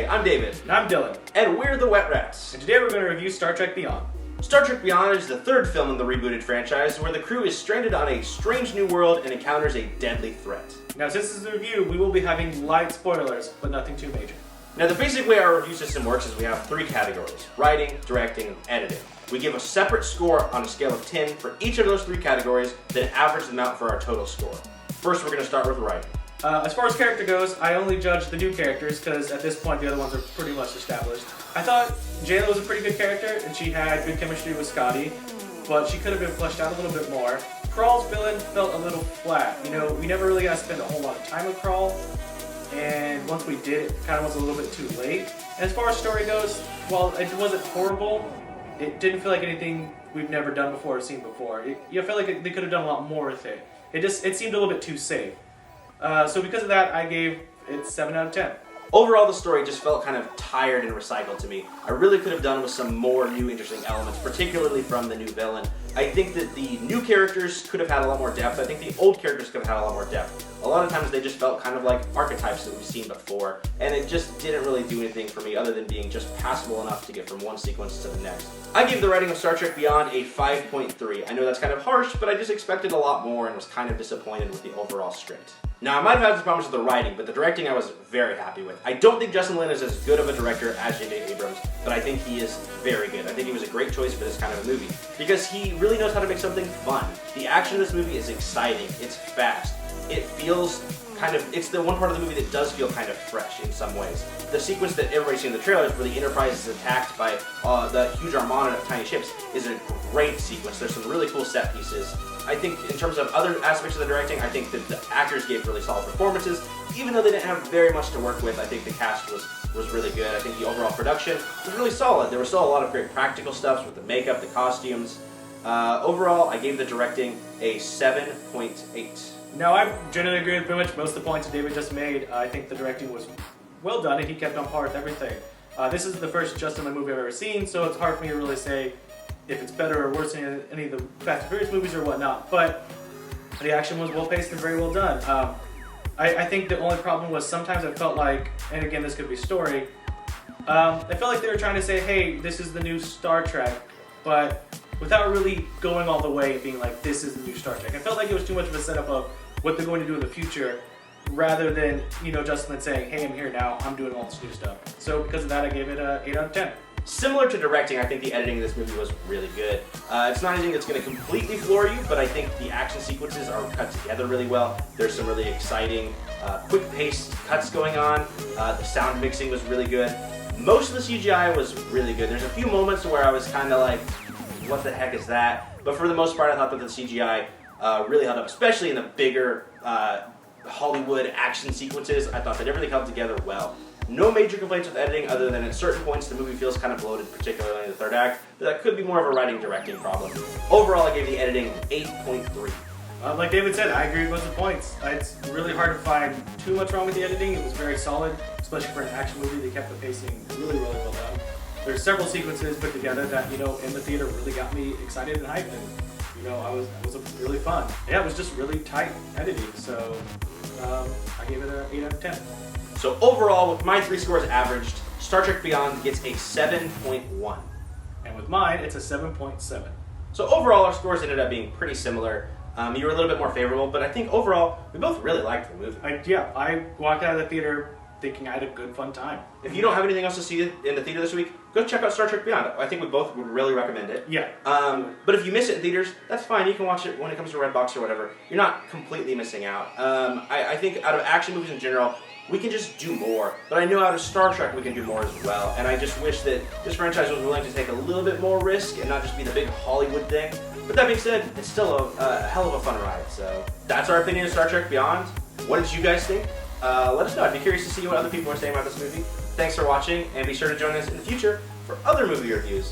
I'm David. And I'm Dylan. And we're the Wet Rats. And today we're going to review Star Trek Beyond. Star Trek Beyond is the third film in the rebooted franchise where the crew is stranded on a strange new world and encounters a deadly threat. Now, since this is a review, we will be having light spoilers, but nothing too major. Now, the basic way our review system works is we have three categories: writing, directing, and editing. We give a separate score on a scale of 10 for each of those three categories, then average them out for our total score. First, we're going to start with writing. As far as character goes, I only judge the new characters because at this point the other ones are pretty much established. I thought Jayla was a pretty good character and she had good chemistry with Scotty, but she could have been fleshed out a little bit more. Krall's villain felt a little flat. You know, we never really got to spend a whole lot of time with Krall, and once we did, it kind of was a little bit too late. And as far as story goes, while it wasn't horrible, it didn't feel like anything we've never done before or seen before. You felt like they could have done a lot more with it. It seemed a little bit too safe. So because of that, I gave it 7 out of 10. Overall, the story just felt kind of tired and recycled to me. I really could have done with some more new interesting elements, particularly from the new villain. I think that the new characters could have had a lot more depth. I think the old characters could have had a lot more depth. A lot of times they just felt kind of like archetypes that we've seen before, and it just didn't really do anything for me other than being just passable enough to get from one sequence to the next. I gave the writing of Star Trek Beyond a 5.3. I know that's kind of harsh, but I just expected a lot more and was kind of disappointed with the overall script. Now, I might have had some problems with the writing, but the directing I was very happy with. I don't think Justin Lin is as good of a director as J.J. Abrams, but I think he is very good. I think he was a great choice for this kind of a movie, because he really knows how to make something fun. The action in this movie is exciting, it's fast, it feels it's the one part of the movie that does feel kind of fresh in some ways. The sequence that everybody's seen in the trailers where the Enterprise is attacked by the huge armada of tiny ships is a great sequence. There's some really cool set pieces. I think in terms of other aspects of the directing, I think that the actors gave really solid performances. Even though they didn't have very much to work with, I think the cast was really good. I think the overall production was really solid. There was still a lot of great practical stuff with the makeup, the costumes. Overall, I gave the directing a 7.8. Now, I generally agree with pretty much most of the points that David just made. I think the directing was well done and he kept on par with everything. This is the first Justin Lin movie I've ever seen, so it's hard for me to really say if it's better or worse than any of the Fast and Furious movies or whatnot, but the action was well paced and very well done. I think the only problem was sometimes I felt like, and again this could be story, I felt like they were trying to say, hey, this is the new Star Trek, but without really going all the way and being like, this is the new Star Trek. I felt like it was too much of a setup of what they're going to do in the future, rather than, Justin Lin saying, hey, I'm here now, I'm doing all this new stuff. So because of that, I gave it an 8 out of 10. Similar to directing, I think the editing of this movie was really good. It's not anything that's going to completely floor you, but I think the action sequences are cut together really well. There's some really exciting, quick-paced cuts going on. The sound mixing was really good. Most of the CGI was really good. There's a few moments where I was kind of like, what the heck is that? But for the most part, I thought that the CGI really held up, especially in the bigger Hollywood action sequences. I thought that everything held together well. No major complaints with editing other than at certain points the movie feels kind of bloated, particularly in the third act, but that could be more of a writing-directing problem. Overall, I gave the editing an 8.3. Like David said, I agree with most of the points. It's really hard to find too much wrong with the editing. It was very solid, especially for an action movie. They kept the pacing really, really well done. There's several sequences put together that, in the theater really got me excited and hyped, and, it was really fun. Yeah, it was just really tight editing, so I gave it an 8 out of 10. So overall, with my three scores averaged, Star Trek Beyond gets a 7.1. And with mine, it's a 7.7. So overall, our scores ended up being pretty similar. You were a little bit more favorable, but I think overall, we both really liked the movie. I walked out of the theater thinking I had a good, fun time. If you don't have anything else to see in the theater this week, go check out Star Trek Beyond. I think we both would really recommend it. Yeah. But if you miss it in theaters, that's fine. You can watch it when it comes to Redbox or whatever. You're not completely missing out. I think out of action movies in general, we can just do more. But I know out of Star Trek we can do more as well. And I just wish that this franchise was willing to take a little bit more risk and not just be the big Hollywood thing. But that being said, it's still a hell of a fun ride. So that's our opinion of Star Trek Beyond. What did you guys think? Let us know. I'd be curious to see what other people are saying about this movie. Thanks for watching, and be sure to join us in the future for other movie reviews,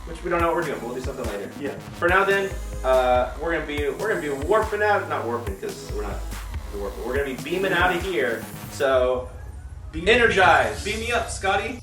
which we don't know what we're doing, but we'll do something later. Yeah. For now, then, we're gonna be warping out. Not warping because we're not warping. We're gonna be beaming out of here. So, energize. Beam me up, Scotty.